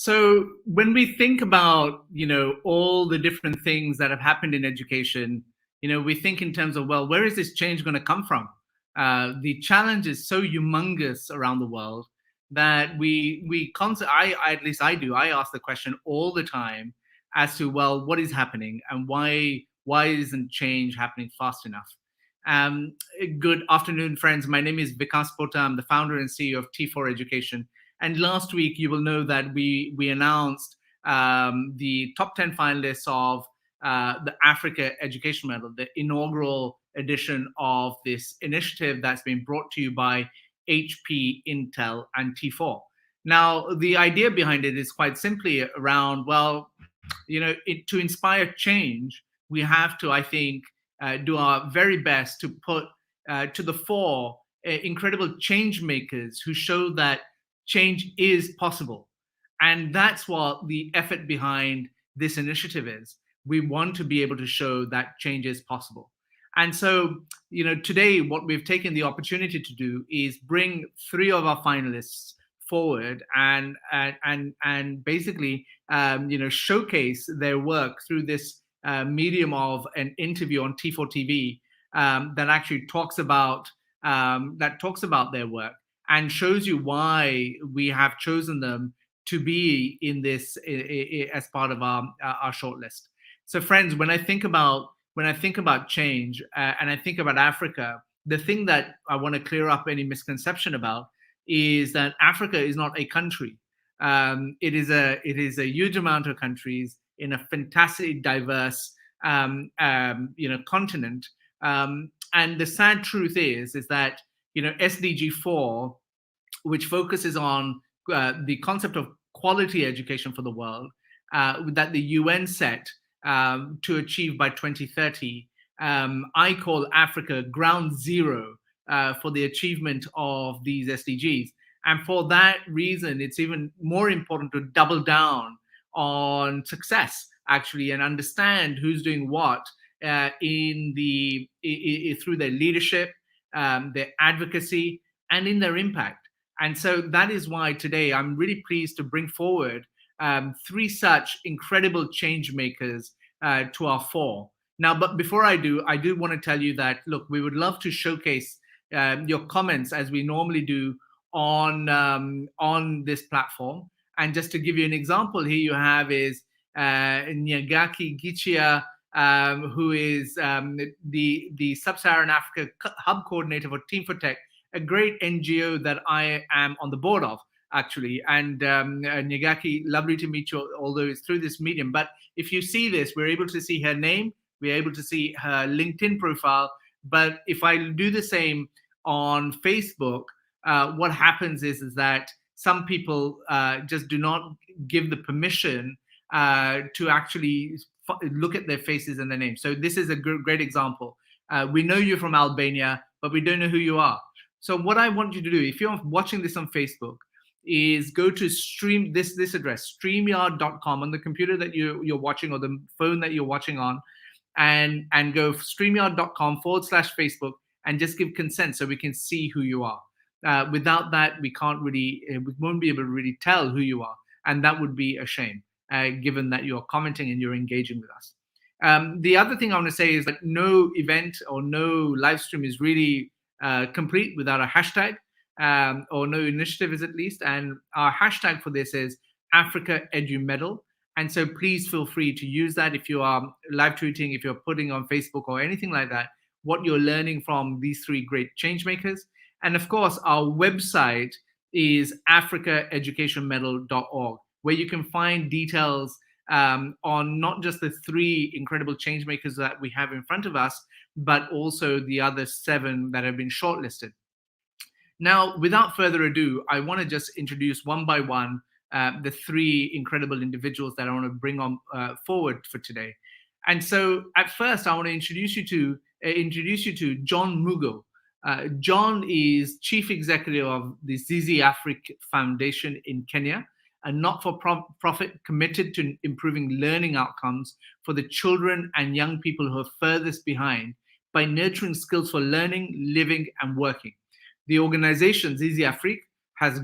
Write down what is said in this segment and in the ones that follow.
So when we think about, all the different things that have happened in education, we think in terms of, well, where is this change going to come from? The challenge is so humongous around the world that we constantly, at least I do, I ask the question all the time as to, well, what is happening and why isn't change happening fast enough? Good afternoon, friends. My name is Vikas Pota. I'm the founder and CEO of T4 Education. And last week, you will know that we announced the top 10 finalists of the Africa Education Medal, the inaugural edition of this initiative that's been brought to you by HP, Intel, and T4. Now, the idea behind it is quite simply around, well, to inspire change, we have to, I think, do our very best to put to the fore incredible change makers who show that change is possible. And that's what the effort behind this initiative is. We want to be able to show that change is possible. And so, today, what we've taken the opportunity to do is bring 3 of our finalists forward and basically showcase their work through this medium of an interview on T4 TV that actually talks about their work and shows you why we have chosen them to be in this as part of our shortlist. So, friends, when I think about change and I think about Africa, the thing that I want to clear up any misconception about is that Africa is not a country. It is a huge amount of countries in a fantastically diverse continent. And the sad truth is that SDG 4, which focuses on the concept of quality education for the world, that the UN set to achieve by 2030. I call Africa ground zero for the achievement of these SDGs. And for that reason, it's even more important to double down on success, actually, and understand who's doing what through their leadership, their advocacy, and in their impact. And so that is why today I'm really pleased to bring forward three such incredible change makers to our fore. Now, but before I do want to tell you that, look, we would love to showcase your comments as we normally do on this platform. And just to give you an example, here you have is Nyagaki Gichia, who is the Sub-Saharan Africa Hub Coordinator for Team for Tech, a great NGO that I am on the board of, actually. And Nyagaki, lovely to meet you, although it's through this medium. But if you see this, we're able to see her name, we're able to see her LinkedIn profile. But if I do the same on Facebook, what happens is that some people just do not give the permission to actually look at their faces and their names. So this is a great example. We know you're from Albania, but we don't know who you are. So what I want you to do, if you're watching this on Facebook, is go to stream this address, streamyard.com, on the computer that you're watching or the phone that you're watching on, and go streamyard.com/Facebook and just give consent so we can see who you are. Without that, we won't be able to really tell who you are, and that would be a shame, given that you're commenting and you're engaging with us. The other thing I want to say is that no event or no live stream is really complete without a hashtag, or no initiative is at least. And our hashtag for this is Africa Edu Medal. And so please feel free to use that if you are live tweeting, if you're putting on Facebook or anything like that, what you're learning from these three great change makers. And of course, our website is africaeducationmedal.org, where you can find details on not just the three incredible change makers that we have in front of us, but also the other 7 that have been shortlisted. Now, without further ado, I want to just introduce one by one the 3 incredible individuals that I want to bring on forward for today. And so, at first, I want to introduce you to John Mugo. John is Chief Executive of the Zizi Afrique Foundation in Kenya, a not-for-profit committed to improving learning outcomes for the children and young people who are furthest behind by nurturing skills for learning, living, and working. The organization, Zizi Afrique, has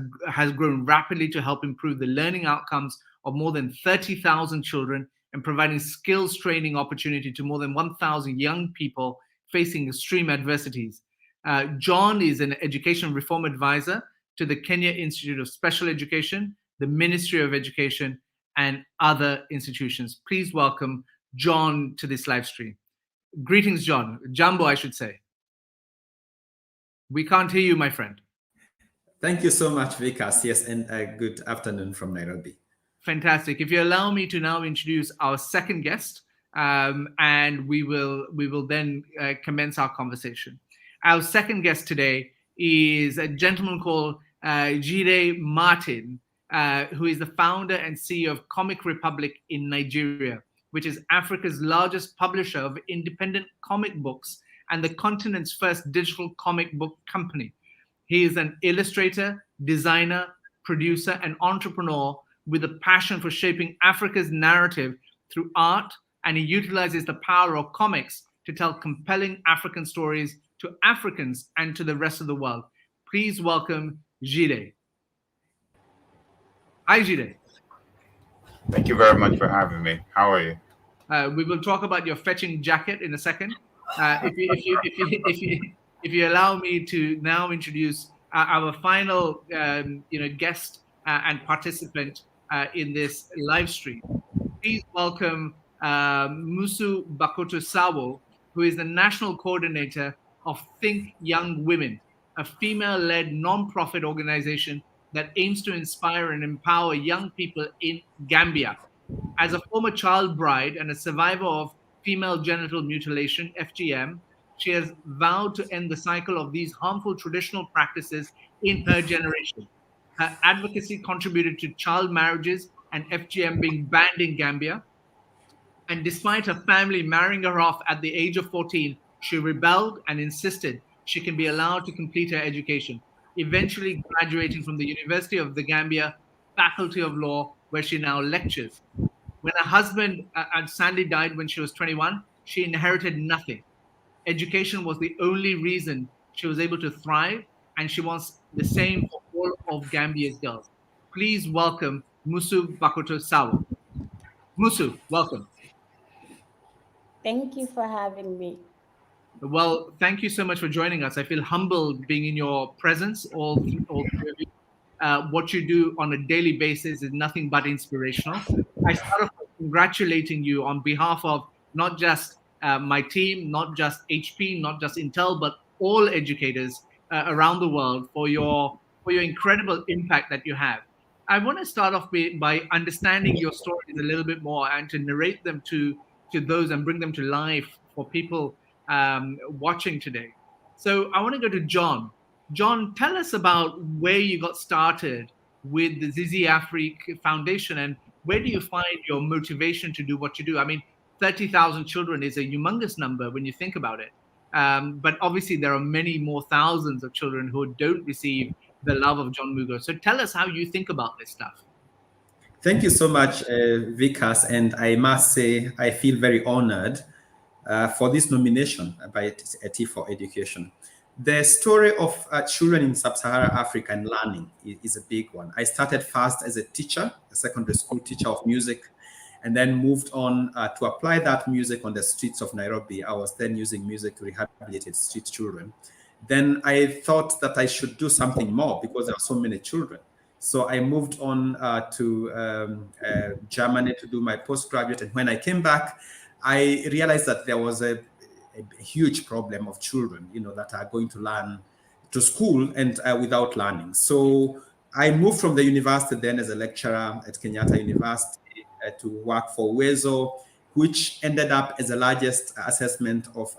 grown rapidly to help improve the learning outcomes of more than 30,000 children and providing skills training opportunity to more than 1,000 young people facing extreme adversities. John is an education reform advisor to the Kenya Institute of Special Education, the Ministry of Education, and other institutions. Please welcome John to this live stream. Greetings, John. Jambo, I should say. We can't hear you, my friend. Thank you so much, Vikas. Yes, and good afternoon from Nairobi. Fantastic. If you allow me to now introduce our second guest, and we will then commence our conversation. Our second guest today is a gentleman called Jide Martin, who is the founder and CEO of Comic Republic in Nigeria, which is Africa's largest publisher of independent comic books and the continent's first digital comic book company. He is an illustrator, designer, producer, and entrepreneur with a passion for shaping Africa's narrative through art, and he utilizes the power of comics to tell compelling African stories to Africans and to the rest of the world. Please welcome Jide. Hi, Jide. Thank you very much for having me. How are you? We will talk about your fetching jacket in a second. If you allow me to now introduce our final guest and participant in this live stream. Please welcome Musu Bakoto Sawo, who is the national coordinator of Think Young Women, a female-led non-profit organization that aims to inspire and empower young people in Gambia. As a former child bride and a survivor of female genital mutilation, FGM, she has vowed to end the cycle of these harmful traditional practices in her generation. Her advocacy contributed to child marriages and FGM being banned in Gambia. And despite her family marrying her off at the age of 14, she rebelled and insisted she can be allowed to complete her education, eventually graduating from the University of the Gambia Faculty of Law, where she now lectures. When her husband Sandy died when she was 21, she inherited nothing. Education was the only reason she was able to thrive, and she wants the same for all of Gambia's girls. Please welcome Musu Bakoto Sawo. Musu, welcome. Thank you for having me. Well, thank you so much for joining us. I feel humbled being in your presence, all three of you. What you do on a daily basis is nothing but inspirational. I start off by congratulating you on behalf of not just my team, not just HP, not just Intel, but all educators around the world for your incredible impact that you have. I want to start off by understanding your stories a little bit more and to narrate them to those and bring them to life for people watching today. So I want to go to John. John, tell us about where you got started with the Zizi Afrique Foundation and where do you find your motivation to do what you do? I mean, 30,000 children is a humongous number when you think about it. But obviously, there are many more thousands of children who don't receive the love of John Mugo. So tell us how you think about this stuff. Thank you so much, Vikas. And I must say, I feel very honored for this nomination by T for Education. The story of children in sub-Saharan Africa and learning is a big one. I started first as a teacher, a secondary school teacher of music, and then moved on to apply that music on the streets of Nairobi. I was then using music to rehabilitate street children. Then I thought that I should do something more because there are so many children. So I moved on to Germany to do my postgraduate. And when I came back, I realized that there was a huge problem of children, that are going to learn to school and without learning. So I moved from the university then as a lecturer at Kenyatta University to work for Wezo, which ended up as the largest assessment of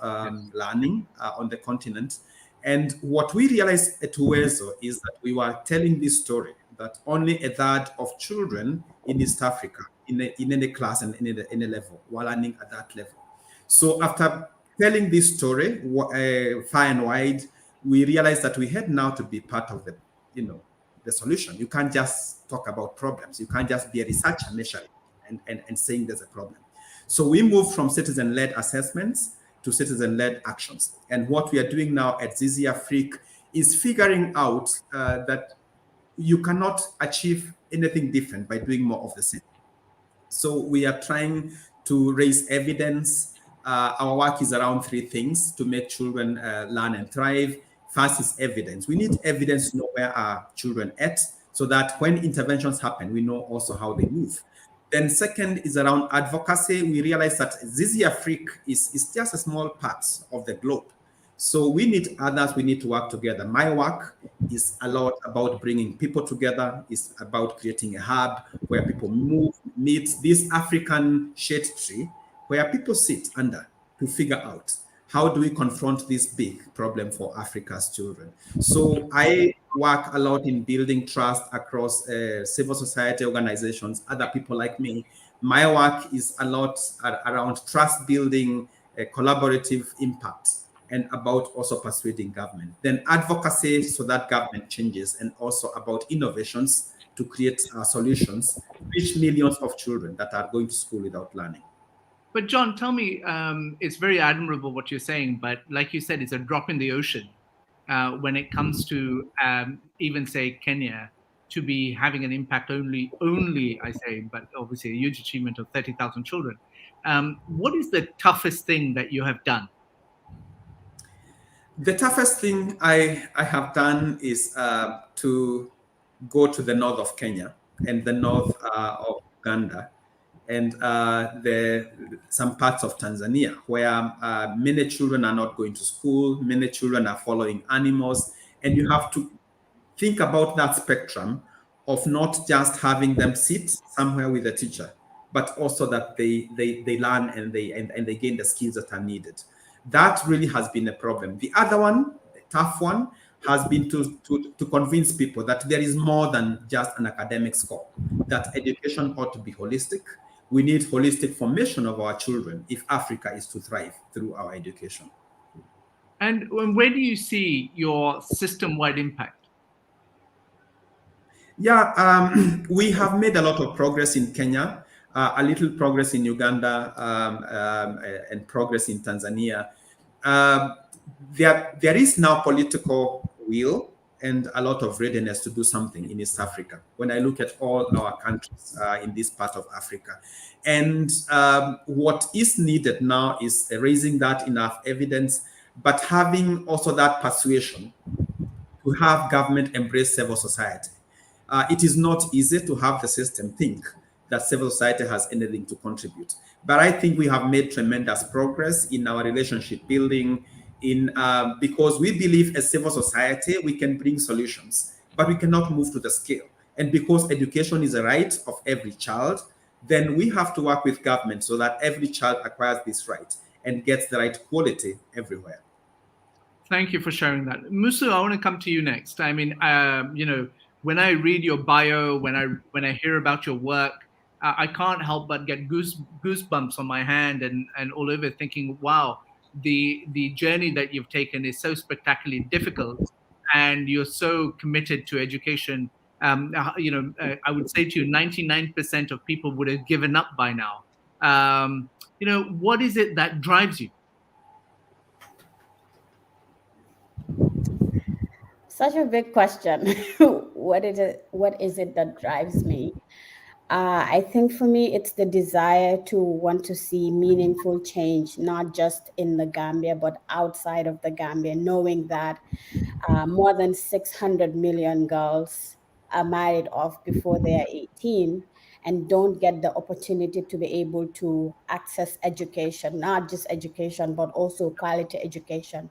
learning on the continent. And what we realized at Wezo is that we were telling this story that only a third of children in East Africa, in any class and in any level, were learning at that level. So after telling this story far and wide, we realized that we had now to be part of the solution. You can't just talk about problems. You can't just be a researcher measuring and saying there's a problem. So we moved from citizen-led assessments to citizen-led actions. And what we are doing now at Zizi Afrique is figuring out that you cannot achieve anything different by doing more of the same. So we are trying to raise evidence. Our work is around three things to make children learn and thrive. First is evidence. We need evidence to know where our children at, so that when interventions happen, we know also how they move. Then second is around advocacy. We realize that Zizi Afrique is just a small part of the globe. So we need others, we need to work together. My work is a lot about bringing people together. It's about creating a hub where people meet this African shade tree, where people sit under to figure out how do we confront this big problem for Africa's children. So I work a lot in building trust across civil society organizations, other people like me. My work is a lot around trust building, collaborative impact, and about also persuading government. Then advocacy so that government changes, and also about innovations to create solutions, reach millions of children that are going to school without learning. But John, tell me, it's very admirable what you're saying, but like you said, it's a drop in the ocean when it comes to even say Kenya. What do you think is the biggest challenge that you face? What are the to be having an impact only I say, but obviously a huge achievement of 30,000 children. What is the toughest thing that you have done? The toughest thing I have done is to go to the north of Kenya and the north of Uganda and some parts of Tanzania where many children are not going to school, many children are following animals, and you have to think about that spectrum of not just having them sit somewhere with a teacher, but also that they learn and they gain the skills that are needed. That really has been a problem. The other one, the tough one, has been to convince people that there is more than just an academic score, that education ought to be holistic. We need holistic formation of our children if Africa is to thrive through our education. And where do you see your system-wide impact? Yeah, we have made a lot of progress in Kenya, a little progress in Uganda, and progress in Tanzania. There is now political will and a lot of readiness to do something in East Africa. When I look at all our countries in this part of Africa, and what is needed now is raising that enough evidence, but having also that persuasion to have government embrace civil society. It is not easy to have the system think that civil society has anything to contribute. But I think we have made tremendous progress in our relationship building, because we believe as civil society, we can bring solutions, but we cannot move to the scale. And because education is a right of every child, then we have to work with government so that every child acquires this right and gets the right quality everywhere. Thank you for sharing that. Musu, I want to come to you next. I mean, when I read your bio, when I hear about your work, I can't help but get goosebumps on my hand and all over, thinking, wow, the journey that you've taken is so spectacularly difficult, and you're so committed to education. I would say to you, 99% of people would have given up by now. What is it that drives you? Such a big question. What is it that drives me? I think for me, it's the desire to want to see meaningful change, not just in the Gambia, but outside of the Gambia, knowing that more than 600 million girls are married off before they are 18 and don't get the opportunity to be able to access education, not just education, but also quality education.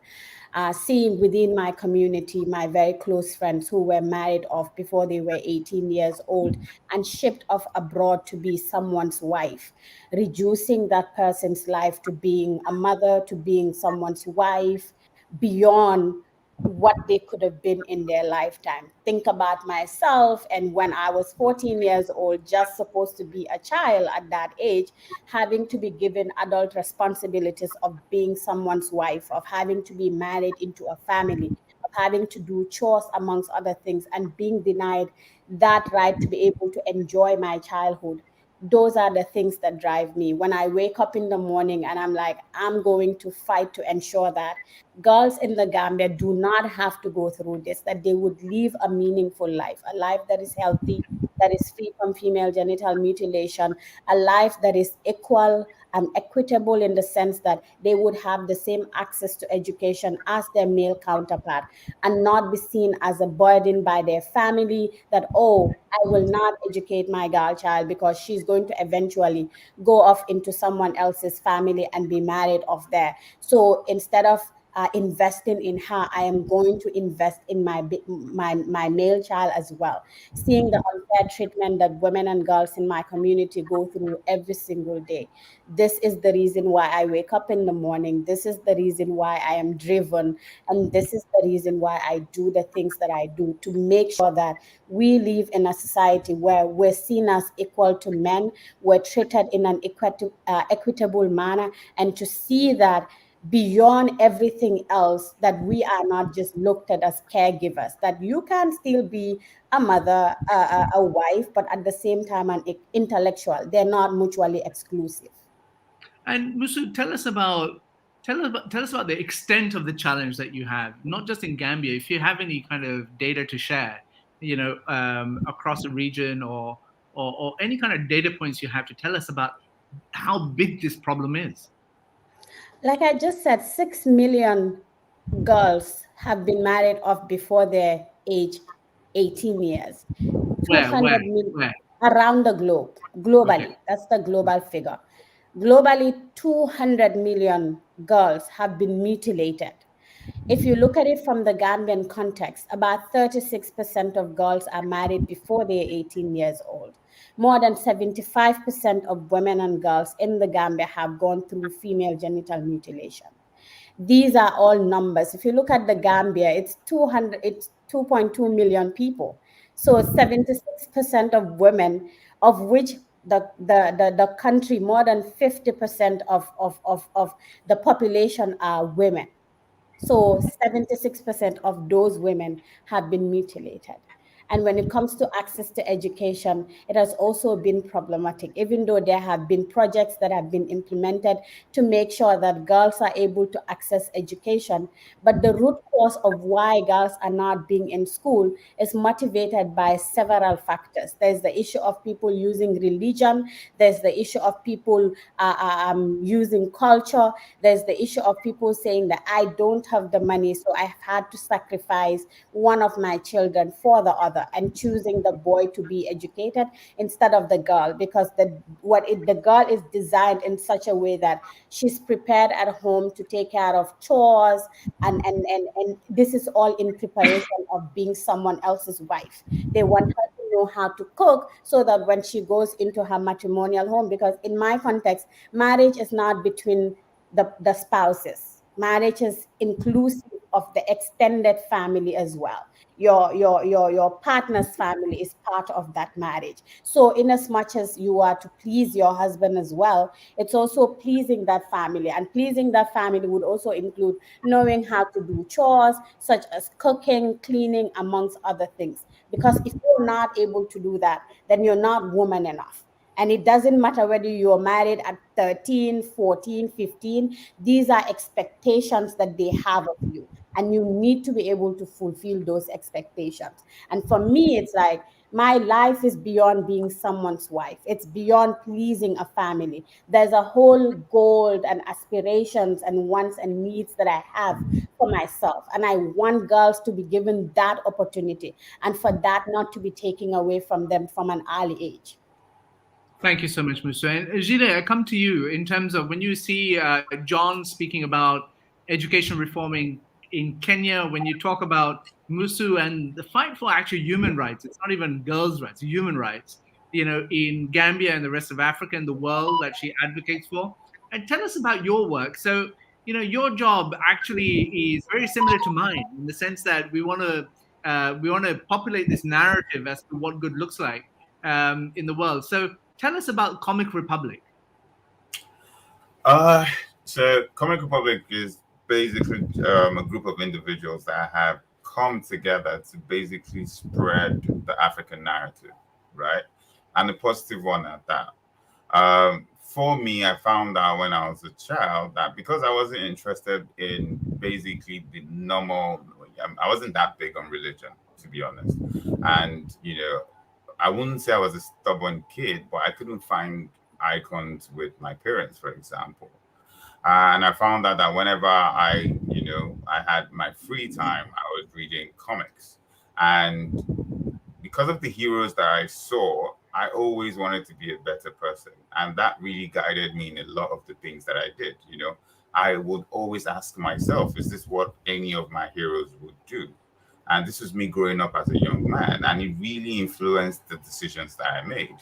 Seeing within my community, my very close friends who were married off before they were 18 years old and shipped off abroad to be someone's wife, reducing that person's life to being a mother, to being someone's wife, beyond what they could have been in their lifetime. Think about myself, and when I was 14 years old, just supposed to be a child at that age, having to be given adult responsibilities of being someone's wife, of having to be married into a family, of having to do chores amongst other things, and being denied that right to be able to enjoy my childhood. Those are the things that drive me. When I wake up in the morning and I'm like, I'm going to fight to ensure that girls in the Gambia do not have to go through this, that they would live a meaningful life, a life that is healthy, that is free from female genital mutilation, a life that is equal and equitable in the sense that they would have the same access to education as their male counterpart and not be seen as a burden by their family that, oh, I will not educate my girl child because she's going to eventually go off into someone else's family and be married off there. So instead of investing in her, I am going to invest in my male child as well. Seeing the unfair treatment that women and girls in my community go through every single day. This is the reason why I wake up in the morning. This is the reason why I am driven. And this is the reason why I do the things that I do, to make sure that we live in a society where we're seen as equal to men, we're treated in an equitable manner, and to see that beyond everything else, that we are not just looked at as caregivers, that you can still be a mother, a wife, but at the same time an intellectual. They're not mutually exclusive. And Musu, tell us about the extent of the challenge that you have, not just in Gambia. If you have any kind of data to share, across the region, or any kind of data points you have to tell us about how big this problem is? Like I just said, 6 million girls have been married off before their age 18 years. Where, 200 million where? around the globe, Okay. globally. That's the global figure. Globally, 200 million girls have been mutilated. If you look at it from the Gambian context, about 36% of girls are married before they're 18 years old. More than 75% of women and girls in the Gambia have gone through female genital mutilation. These are all numbers. If you look at the Gambia, it's 2.2 million people. So 76% of women, of which the country, more than 50% of the population are women. So 76% of those women have been mutilated. And when it comes to access to education, it has also been problematic, even though there have been projects that have been implemented to make sure that girls are able to access education. But the root cause of why girls are not being in school is motivated by several factors. There's the issue of people using religion, there's the issue of people using culture, there's the issue of people saying that I don't have the money, so I've had to sacrifice one of my children for the other, and choosing the boy to be educated instead of the girl, because the girl is designed in such a way that she's prepared at home to take care of chores, and this is all in preparation of being someone else's wife. They want her to know how to cook so that when she goes into her matrimonial home, because in my context, marriage is not between the spouses. Marriage is inclusive of the extended family as well. Your partner's family is part of that marriage. So in as much as you are to please your husband as well, it's also pleasing that family. And pleasing that family would also include knowing how to do chores, such as cooking, cleaning, amongst other things. Because if you're not able to do that, then you're not woman enough. And it doesn't matter whether you're married at 13, 14, 15. These are expectations that they have of you. And you need to be able to fulfill those expectations. And for me, it's like my life is beyond being someone's wife. It's beyond pleasing a family. There's a whole goal and aspirations and wants and needs that I have for myself. And I want girls to be given that opportunity, and for that not to be taken away from them from an early age. Thank you so much, Musa. And Gile, I come to you in terms of when you see John speaking about education reforming in Kenya, when you talk about Musu and the fight for actual human rights, it's not even girls' rights, human rights, in Gambia and the rest of Africa and the world that she advocates for. And tell us about your work. So, your job actually is very similar to mine in the sense that we want to populate this narrative as to what good looks like in the world. So tell us about Comic Republic. So Comic Republic is basically a group of individuals that have come together to basically spread the African narrative, right? And a positive one at that. For me, I found out when I was a child that because I wasn't interested in basically the normal, I wasn't that big on religion, to be honest. And, I wouldn't say I was a stubborn kid, but I couldn't find icons with my parents, for example. And I found out that whenever I had my free time, I was reading comics. And because of the heroes that I saw, I always wanted to be a better person. And that really guided me in a lot of the things that I did. I would always ask myself, is this what any of my heroes would do? And this was me growing up as a young man. And it really influenced the decisions that I made.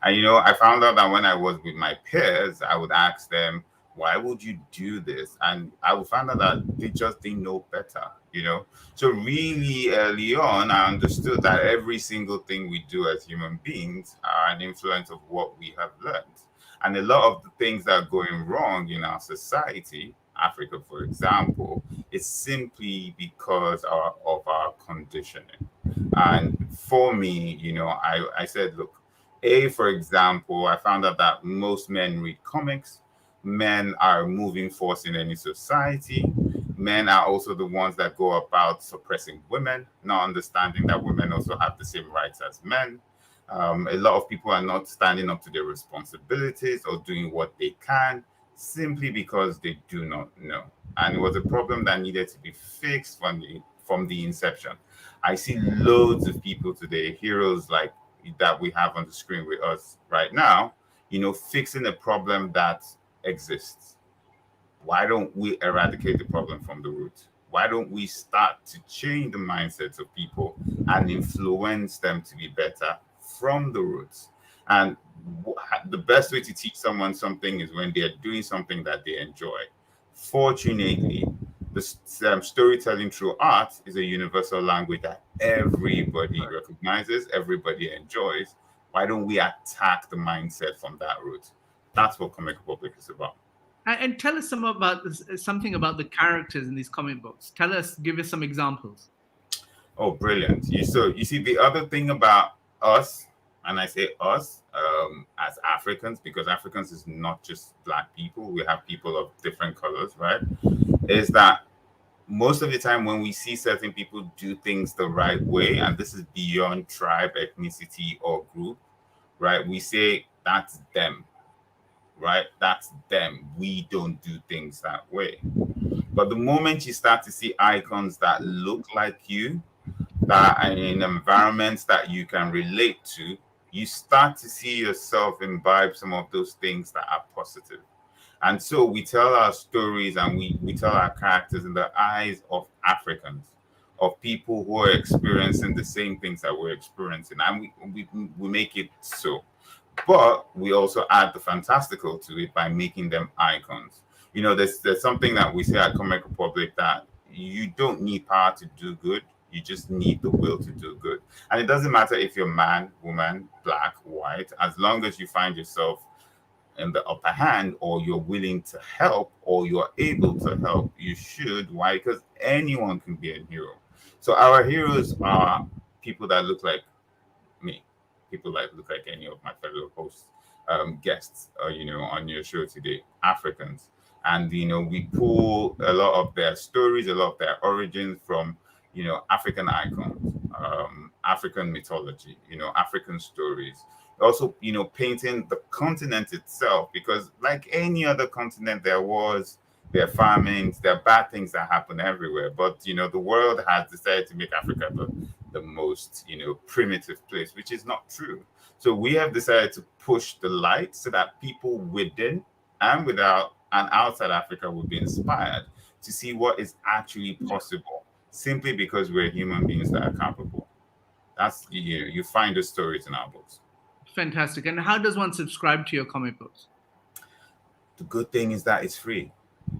And, I found out that when I was with my peers, I would ask them, why would you do this? And I would find out that they just didn't know better. So really early on, I understood that every single thing we do as human beings are an influence of what we have learned. And a lot of the things that are going wrong in our society, Africa, for example, is simply because of our conditioning. And for me, I said, look, for example, I found out that most men read comics. Men are a moving force in any society. men are also the ones that go about suppressing women, not understanding that women also have the same rights as men. A lot of people are not standing up to their responsibilities or doing what they can simply because they do not know. And it was a problem that needed to be fixed from the inception. I see loads of people today, heroes like that we have on the screen with us right now, fixing a problem that exists. Why don't we eradicate the problem from the root? Why don't we start to change the mindsets of people and influence them to be better from the roots? And the best way to teach someone something is when they're doing something that they enjoy. Fortunately, the storytelling through art is a universal language that everybody recognizes, everybody enjoys. Why don't we attack the mindset from that root? That's what Comic Republic is about. And tell us something about the characters in these comic books. Give us some examples. Oh, brilliant. So you see, the other thing about us, and I say us as Africans, because Africans is not just Black people, we have people of different colors, right? Is that most of the time when we see certain people do things the right way, and this is beyond tribe, ethnicity, or group, right? We say that's them. Right? That's them. We don't do things that way. But the moment you start to see icons that look like you, that are in environments that you can relate to, you start to see yourself imbibe some of those things that are positive. And so we tell our stories and we tell our characters in the eyes of Africans, of people who are experiencing the same things that we're experiencing. And we make it so. But we also add the fantastical to it by making them icons. There's something that we say at Comic Republic, that you don't need power to do good. You just need the will to do good. And it doesn't matter if you're man, woman, Black, white, as long as you find yourself in the upper hand, or you're willing to help, or you're able to help, you should. Why? Because anyone can be a hero. So our heroes are people that look like me. People that look like any of my fellow hosts, guests, on your show today, Africans. And, we pull a lot of their stories, a lot of their origins from, African icons, African mythology, African stories. Also, painting the continent itself, because like any other continent, there are famines, there are bad things that happen everywhere. But, the world has decided to make Africa the most, primitive place, which is not true. So we have decided to push the light so that people within and without and outside Africa will be inspired to see what is actually possible, simply because we're human beings that are capable. That's, you find the stories in our books. Fantastic. And how does one subscribe to your comic books? The good thing is that it's free.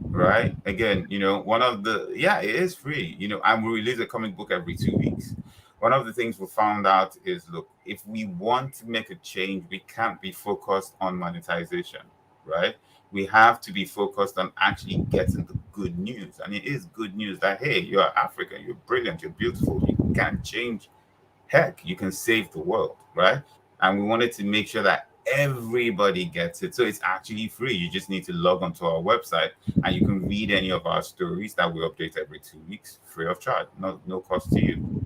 Right? Again, it is free, and we release a comic book every 2 weeks. One of the things we found out is, look, if we want to make a change, we can't be focused on monetization, right? We have to be focused on actually getting the good news. And it is good news that, hey, you're African, you're brilliant, you're beautiful, you can change. Heck, you can save the world, right? And we wanted to make sure that everybody gets it. So it's actually free. You just need to log onto our website and you can read any of our stories that we update every 2 weeks, free of charge, no cost to you.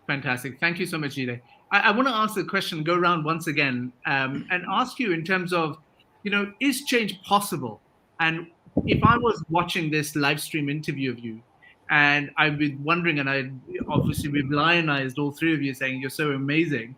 Fantastic. Thank you so much, Jide. I want to ask the question, go around once again, and ask you in terms of, is change possible? And if I was watching this live stream interview of you, and I've been wondering, and we've lionized all three of you saying you're so amazing,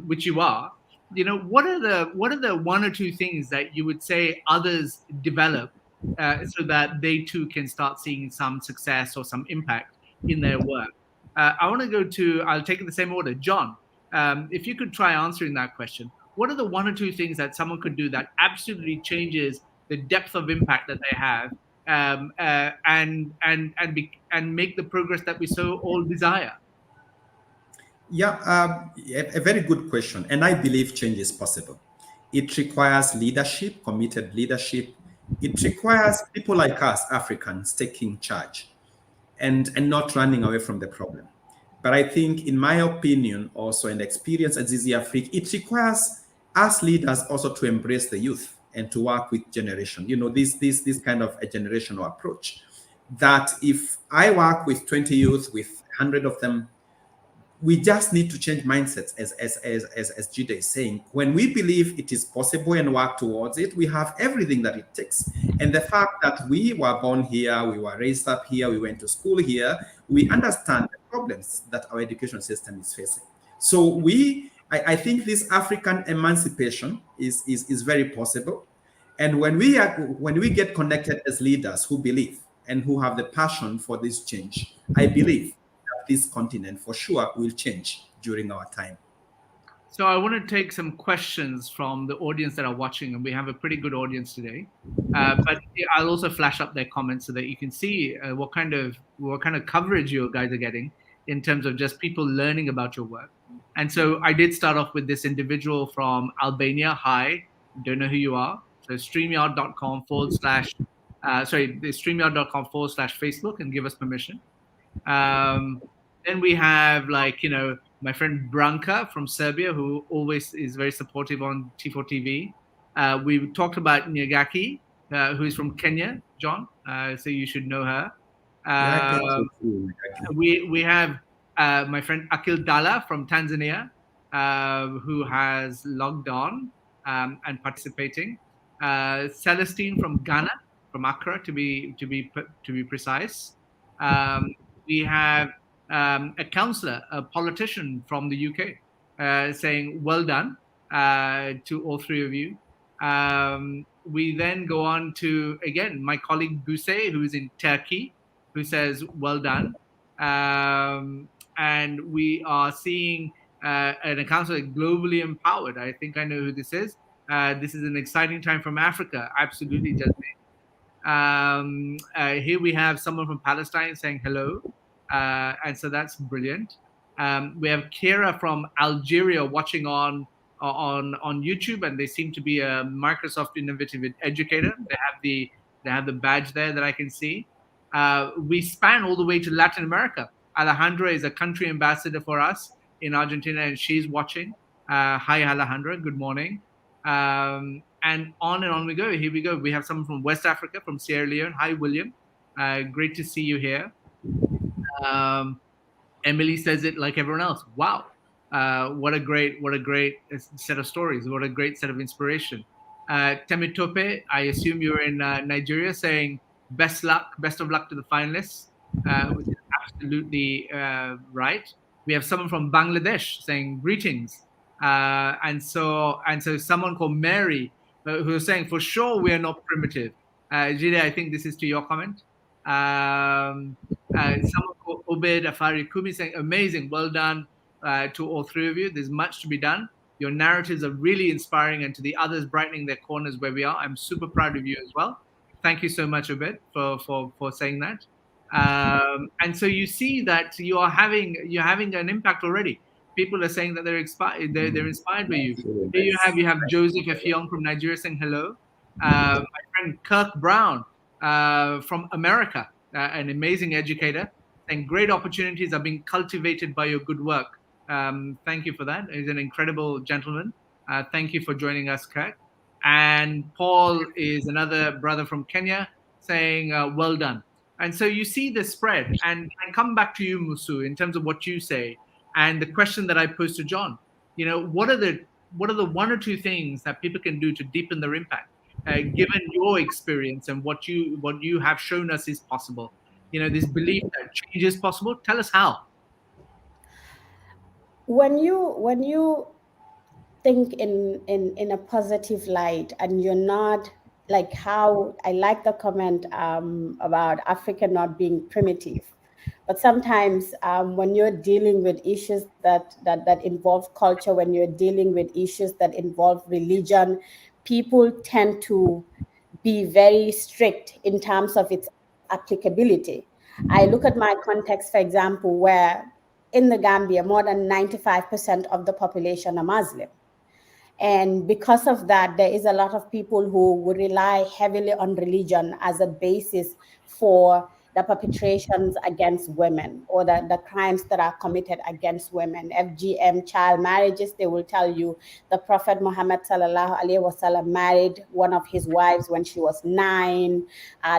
which you are. What are the one or two things that you would say others develop so that they too can start seeing some success or some impact in their work? I want to go to, I'll take it in the same order. John, if you could try answering that question, what are the one or two things that someone could do that absolutely changes the depth of impact that they have, and make the progress that we so all desire? Yeah, a very good question. And I believe change is possible. It requires leadership, committed leadership. It requires people like us, Africans, taking charge and not running away from the problem. But I think, in my opinion, also, and experience at Zizi Afrique, it requires us leaders also to embrace the youth and to work with generation. This kind of a generational approach. that if I work with 20 youth, with 100 of them, we just need to change mindsets, as Jide is saying. When we believe it is possible and work towards it, we have everything that it takes. And the fact that we were born here, we were raised up here, we went to school here, we understand the problems that our education system is facing. So I think this African emancipation is very possible. And when we get connected as leaders who believe and who have the passion for this change, I believe this continent for sure will change during our time. So I want to take some questions from the audience that are watching, and we have a pretty good audience today. But I'll also flash up their comments so that you can see what kind of coverage you guys are getting in terms of just people learning about your work. And so I did start off with this individual from Albania. Hi, don't know who you are. So streamyard.com /Facebook and give us permission. Then we have my friend Branka from Serbia, who always is very supportive on T4TV. We talked about Nyagaki, who is from Kenya, John. So you should know her. We have my friend Akil Dala from Tanzania, who has logged on and participating. Celestine from Ghana, from Accra, to be precise. We have a councillor, a politician from the UK, saying, well done to all three of you. We then go on to, again, my colleague Buse, who is in Turkey, who says, well done. And we are seeing an councillor globally empowered. I think I know who this is. This is an exciting time from Africa. Absolutely, Jasmine. Here we have someone from Palestine saying hello. And so that's brilliant. We have Kira from Algeria watching on YouTube, and they seem to be a Microsoft Innovative Educator. They have the badge there that I can see. We span all the way to Latin America. Alejandra is a country ambassador for us in Argentina, and she's watching. Hi, Alejandra. Good morning. And on we go. Here we go. We have someone from West Africa, from Sierra Leone. Hi, William. Great to see you here. Emily says it like everyone else. Wow, what a great set of stories. What a great set of inspiration. Temitope, I assume you're in Nigeria, saying best of luck to the finalists, which is absolutely right. We have someone from Bangladesh saying greetings, and so someone called Mary who is saying, for sure we are not primitive. Jide, I think this is to your comment. Someone called Obed Afari Kumi saying, amazing, well done to all three of you. There's much to be done. Your narratives are really inspiring, and to the others brightening their corners where we are. I'm super proud of you as well. Thank you so much, Obed, for saying that. And so you see that you're having an impact already. People are saying that they're inspired by you. Here you have Joseph Effiong from Nigeria saying hello. My friend Kirk Brown from America, an amazing educator, saying great opportunities are being cultivated by your good work. Thank you for that. He's an incredible gentleman. Thank you for joining us, Kirk. And Paul is another brother from Kenya saying, well done. And so you see the spread. And I come back to you, Musu, in terms of what you say and the question that I posed to John. What are the one or two things that people can do to deepen their impact, given your experience and what you have shown us is possible? This belief that change is possible. Tell us how. When you think in a positive light, and you're not like how I like the comment about Africa not being primitive, but sometimes when you're dealing with issues that involve culture, when you're dealing with issues that involve religion, people tend to be very strict in terms of its applicability. I look at my context, for example, where in the Gambia, more than 95% of the population are Muslim. And because of that, there is a lot of people who would rely heavily on religion as a basis for the perpetrations against women or the crimes that are committed against women. FGM, child marriages, they will tell you the Prophet Muhammad sallallahu alaihi wasallam married one of his wives when she was 9.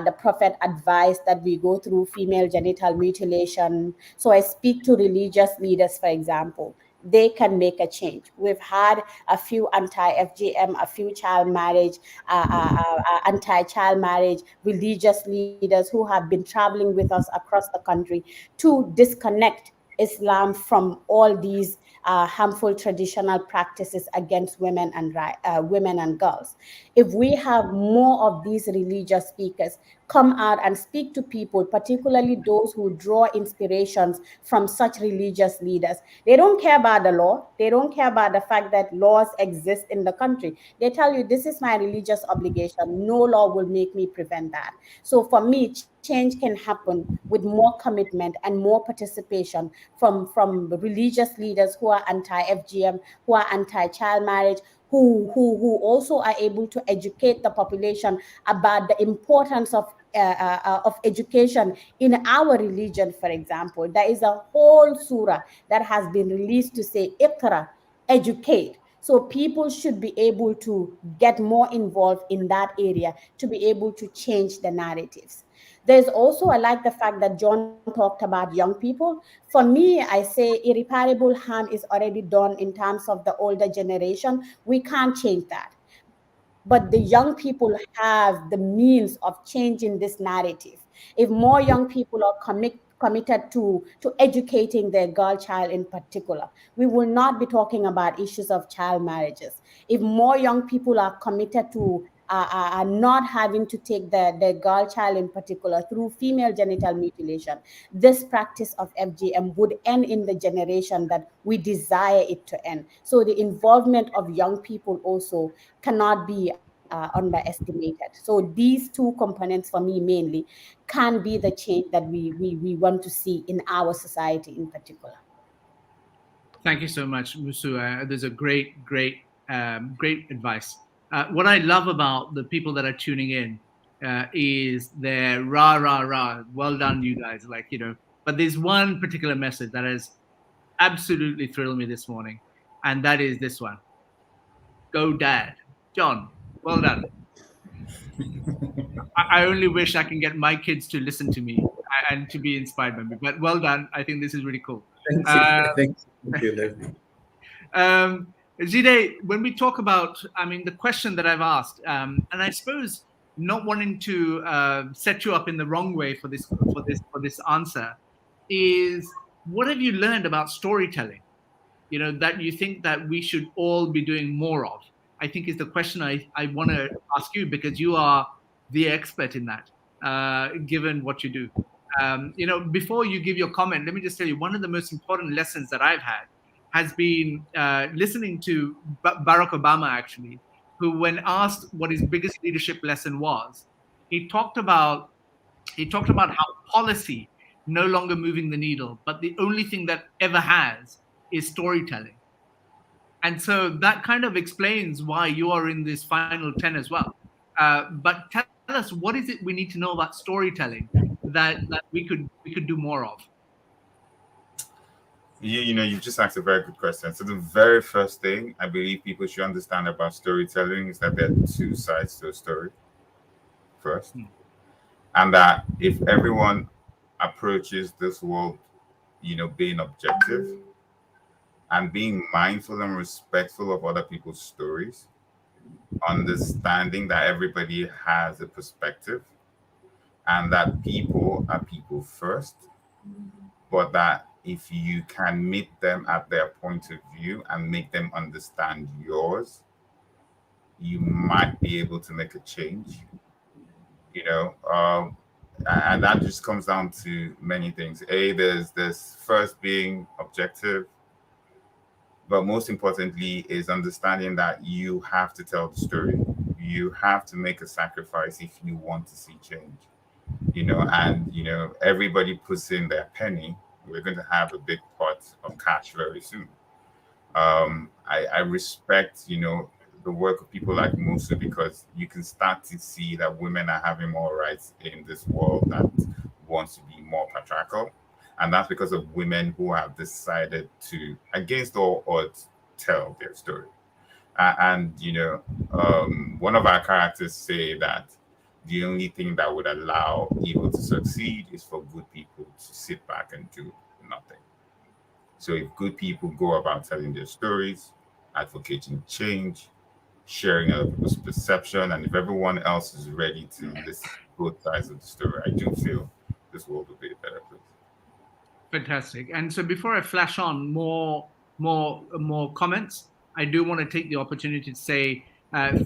The Prophet advised that we go through female genital mutilation. So I speak to religious leaders, for example. They can make a change. We've had a few anti-FGM, a few child marriage, anti-child marriage religious leaders who have been traveling with us across the country to disconnect Islam from all these harmful traditional practices against women and girls. If we have more of these religious speakers come out and speak to people, particularly those who draw inspirations from such religious leaders, they don't care about the law. They don't care about the fact that laws exist in the country. They tell you, this is my religious obligation. No law will make me prevent that. So for me, change can happen with more commitment and more participation from religious leaders who are anti-FGM, who are anti-child marriage, who also are able to educate the population about the importance of education in our religion. For example, there is a whole surah that has been released to say, Iqra, educate. So people should be able to get more involved in that area to be able to change the narratives. There's also, I like the fact that John talked about young people. For me, I say irreparable harm is already done in terms of the older generation. We can't change that. But the young people have the means of changing this narrative. If more young people are committed to educating their girl child in particular, we will not be talking about issues of child marriages. If more young people are committed to are not having to take the girl child in particular through female genital mutilation, this practice of FGM would end in the generation that we desire it to end. So the involvement of young people also cannot be underestimated. So these two components for me mainly can be the change that we want to see in our society in particular. Thank you so much, Musu. There's a great advice. What I love about the people that are tuning in is their rah rah rah. Well done, you guys. Like, you know. But there's one particular message that has absolutely thrilled me this morning, and that is this one. Go, Dad. John. Well done. I only wish I can get my kids to listen to me and to be inspired by me. But well done. I think this is really cool. Thank you, Leslie. Zide, when we talk about, I mean, the question that I've asked, and I suppose not wanting to set you up in the wrong way for this answer, is what have you learned about storytelling? You know, that you think that we should all be doing more of. I think is the question I want to ask you, because you are the expert in that, given what you do. You know, before you give your comment, let me just tell you, one of the most important lessons that I've had has been listening to Barack Obama, actually, who, when asked what his biggest leadership lesson was, he talked about how policy no longer moving the needle, but the only thing that ever has is storytelling. And so that kind of explains why you are in this final 10 as well. But tell us, what is it we need to know about storytelling that we could do more of? You know, you just asked a very good question. So the very first thing I believe people should understand about storytelling is that there are two sides to a story first. And that if everyone approaches this world, you know, being objective and being mindful and respectful of other people's stories, understanding that everybody has a perspective and that people are people first, but that if you can meet them at their point of view and make them understand yours, you might be able to make a change, you know. And that just comes down to many things. There's this first being objective, but most importantly is understanding that you have to tell the story. You have to make a sacrifice if you want to see change, you know. And, you know, everybody puts in their penny. We're going to have a big pot of cash very soon. I respect, you know, the work of people like Musa, because you can start to see that women are having more rights in this world, that wants to be more patriarchal. And that's because of women who have decided to, against all odds, tell their story. And, one of our characters say that the only thing that would allow evil to succeed is for good people to sit back and do nothing. So if good people go about telling their stories, advocating change, sharing other people's perception, and if everyone else is ready to listen to both sides of the story, I do feel this world will be a better place. Fantastic. And so before I flash on more comments, I do want to take the opportunity to say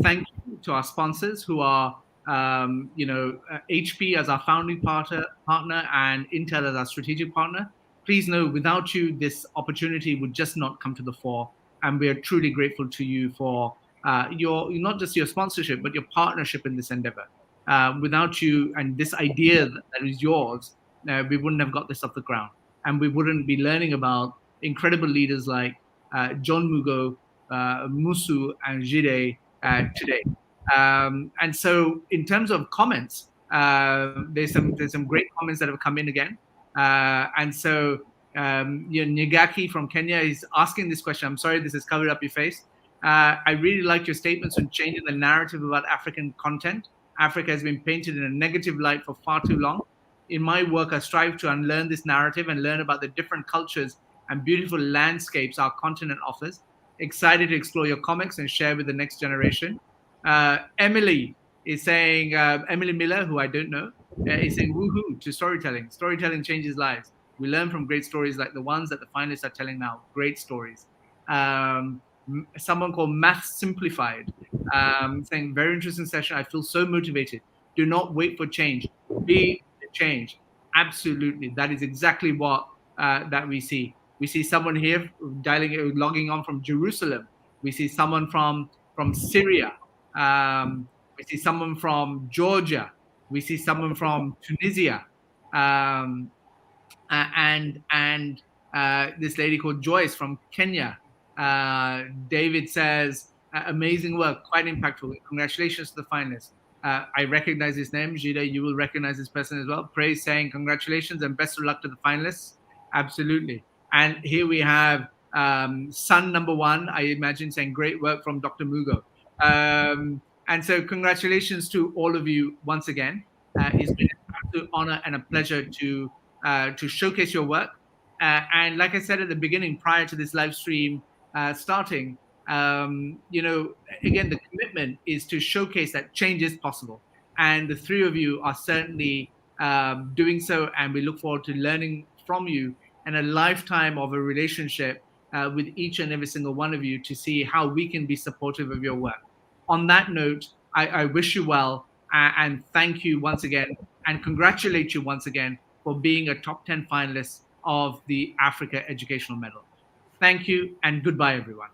thank you to our sponsors who are HP as our founding partner and Intel as our strategic partner. Please know, without you, this opportunity would just not come to the fore. And we are truly grateful to you for your, not just your sponsorship, but your partnership in this endeavor. Without you and this idea that is yours, we wouldn't have got this off the ground. And we wouldn't be learning about incredible leaders like John Mugo, Musu, and Jide today. And so in terms of comments, there's some great comments that have come in again. And so Nyagaki from Kenya is asking this question. I'm sorry this has covered up your face. I really like your statements on changing the narrative about African content. Africa has been painted in a negative light for far too long. In my work, I strive to unlearn this narrative and learn about the different cultures and beautiful landscapes our continent offers. Excited to explore your comics and share with the next generation. Emily is saying, Emily Miller, who I don't know, is saying woohoo to storytelling. Storytelling changes lives. We learn from great stories like the ones that the finalists are telling now. Great stories. Someone called Math Simplified saying, very interesting session. I feel so motivated. Do not wait for change. Be the change. Absolutely. That is exactly what that we see. We see someone here logging on from Jerusalem. We see someone from Syria. We see someone from Georgia. We see someone from Tunisia. And this lady called Joyce from Kenya. David says, amazing work, quite impactful. Congratulations to the finalists. I recognize his name. Jide, you will recognize this person as well. Praise saying congratulations and best of luck to the finalists. Absolutely. And here we have son number one, I imagine, saying great work from Dr. Mugo. And so congratulations to all of you once again. It's been an absolute honor and a pleasure to showcase your work. And like I said at the beginning, prior to this live stream starting, again, the commitment is to showcase that change is possible. And the three of you are certainly doing so. And we look forward to learning from you and a lifetime of a relationship with each and every single one of you to see how we can be supportive of your work. On that note, I wish you well and thank you once again and congratulate you once again for being a top 10 finalist of the Africa Educational Medal. Thank you and goodbye, everyone.